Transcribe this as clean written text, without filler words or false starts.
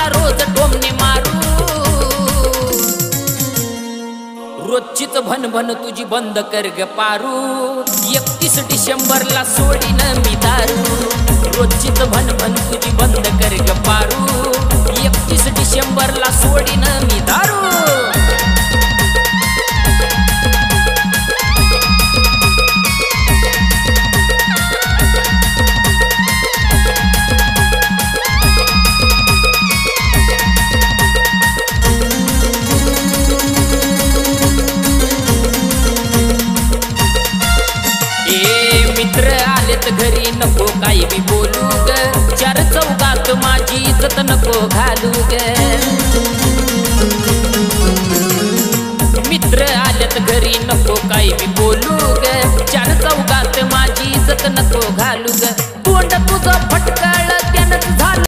मला रोज टोमणे मारू रोजचीच भनभन तुझी बंद कर ग पारू 31 डिसेंबरला सोडीन मी दारू रोजचीच भनभन तुझी बंद कर ग पारू 31 डिसेंबरला सोडीन मी दारू मित्र आलेत घरी नको काही बी बोलू ग चार चौकात माझी इज्जत नको घालू ग मित्र आलेत घरी नको काही बी